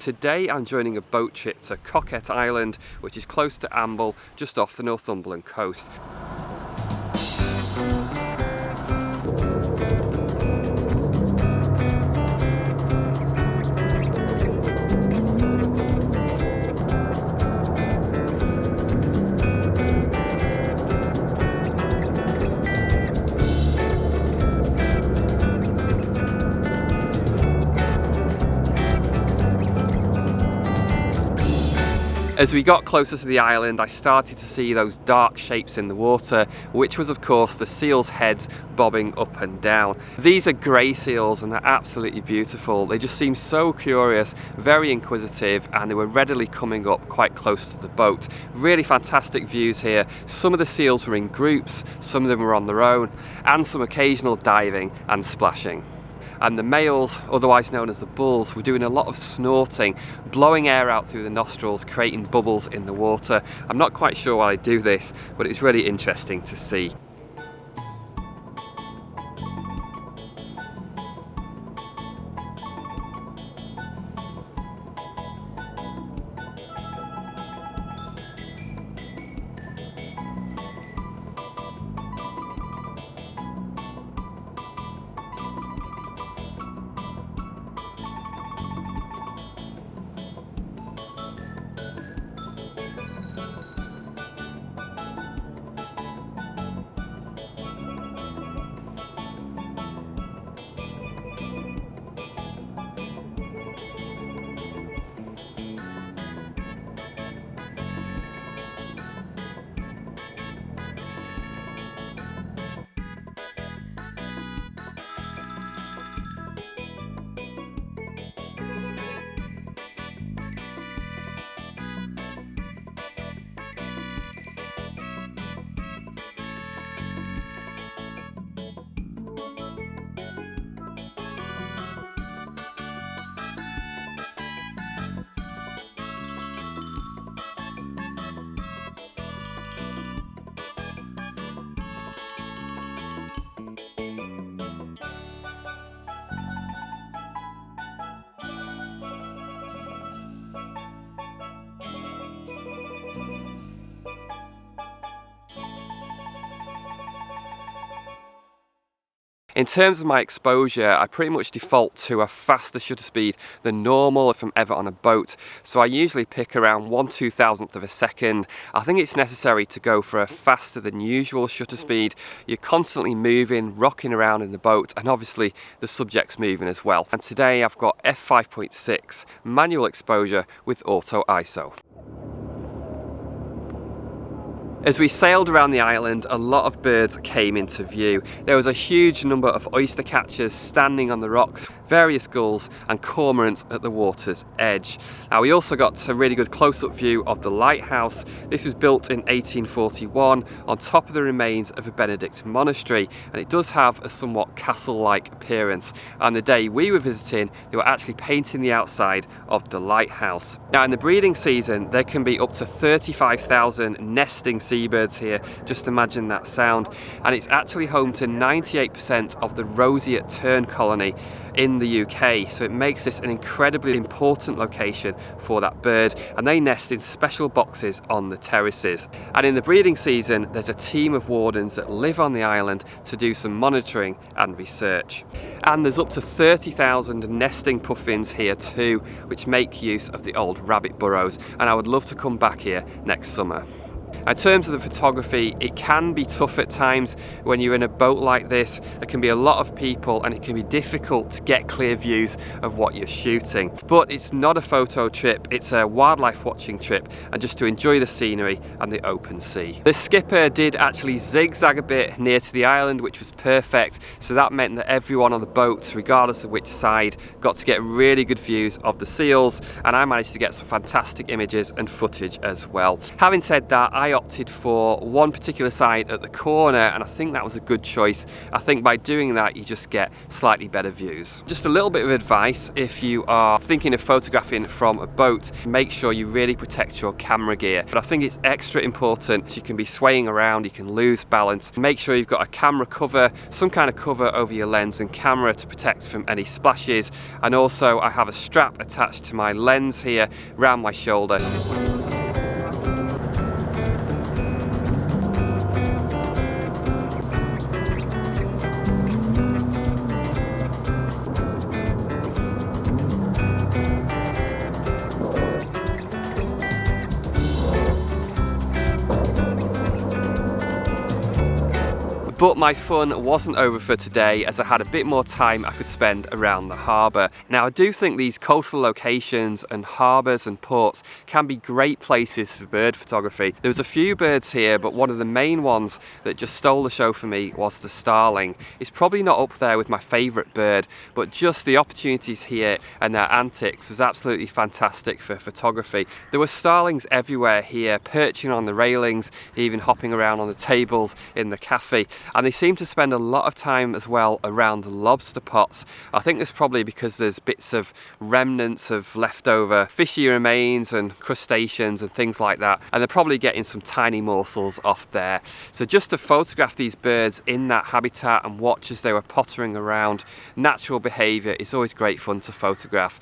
Today I'm joining a boat trip to Coquet Island, which is close to Amble, just off the Northumberland coast. As we got closer to the island, I started to see those dark shapes in the water, which was of course the seals' heads bobbing up and down. These are grey seals and they're absolutely beautiful. They just seem so curious, very inquisitive, and they were readily coming up quite close to the boat. Really fantastic views here. Some of the seals were in groups, some of them were on their own, and some occasional diving and splashing. And the males, otherwise known as the bulls, were doing a lot of snorting, blowing air out through the nostrils, creating bubbles in the water. I'm not quite sure why they do this, but it's really interesting to see. In terms of my exposure, I pretty much default to a faster shutter speed than normal if I'm ever on a boat. So I usually pick around 1/2000th of a second. I think it's necessary to go for a faster than usual shutter speed. You're constantly moving, rocking around in the boat, and obviously the subject's moving as well. And today I've got f5.6 manual exposure with auto ISO. As we sailed around the island, a lot of birds came into view. There was a huge number of oyster catchers standing on the rocks, various gulls and cormorants at the water's edge. Now we also got a really good close-up view of the lighthouse. This was built in 1841 on top of the remains of a Benedict monastery, and it does have a somewhat castle-like appearance. On the day we were visiting, they were actually painting the outside of the lighthouse. Now in the breeding season, there can be up to 35,000 nesting seabirds here. Just imagine that sound. And it's actually home to 98% of the roseate tern colony in the UK, so it makes this an incredibly important location for that bird, and they nest in special boxes on the terraces. And in the breeding season, there's a team of wardens that live on the island to do some monitoring and research. And there's up to 30,000 nesting puffins here too, which make use of the old rabbit burrows, and I would love to come back here next summer. In terms of the photography, it can be tough at times when you're in a boat like this. There can be a lot of people and it can be difficult to get clear views of what you're shooting. But it's not a photo trip, it's a wildlife watching trip, and just to enjoy the scenery and the open sea. The skipper did actually zigzag a bit near to the island, which was perfect, so that meant that everyone on the boat, regardless of which side, got to get really good views of the seals, and I managed to get some fantastic images and footage as well. Having said that, I opted for one particular side at the corner, and I think that was a good choice. I think by doing that you just get slightly better views. Just a little bit of advice: if you are thinking of photographing from a boat, make sure you really protect your camera gear. But I think it's extra important. You can be swaying around, you can lose balance. Make sure you've got a camera cover, some kind of cover over your lens and camera to protect from any splashes. And also I have a strap attached to my lens here around my shoulder. But my fun wasn't over for today, as I had a bit more time I could spend around the harbour. Now, I do think these coastal locations and harbours and ports can be great places for bird photography. There was a few birds here, but one of the main ones that just stole the show for me was the Starling. It's probably not up there with my favourite bird, but just the opportunities here and their antics was absolutely fantastic for photography. There were starlings everywhere here, perching on the railings, even hopping around on the tables in the cafe. And they seem to spend a lot of time as well around the lobster pots. I think that's probably because there's bits of remnants of leftover fishy remains and crustaceans and things like that, and they're probably getting some tiny morsels off there. So just to photograph these birds in that habitat and watch as they were pottering around, natural behaviour, is always great fun to photograph.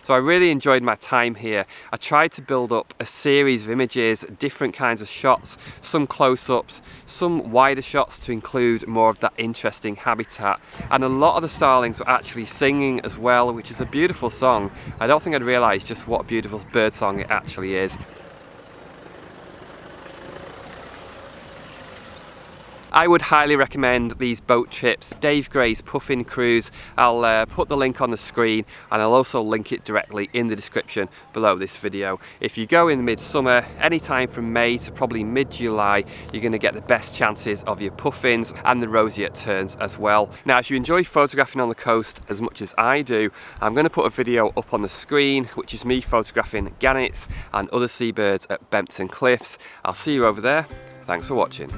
So I really enjoyed my time here. I tried to build up a series of images, different kinds of shots, some close-ups, some wider shots to include more of that interesting habitat. And a lot of the starlings were actually singing as well, which is a beautiful song. I don't think I'd realised just what a beautiful bird song it actually is. I would highly recommend these boat trips. Dave Gray's Puffin Cruise. I'll put the link on the screen, and I'll also link it directly in the description below this video. If you go in midsummer, anytime from May to probably mid-July, you're going to get the best chances of your puffins and the roseate terns as well. Now, if you enjoy photographing on the coast as much as I do, I'm going to put a video up on the screen, which is me photographing gannets and other seabirds at Bempton Cliffs. I'll see you over there. Thanks for watching.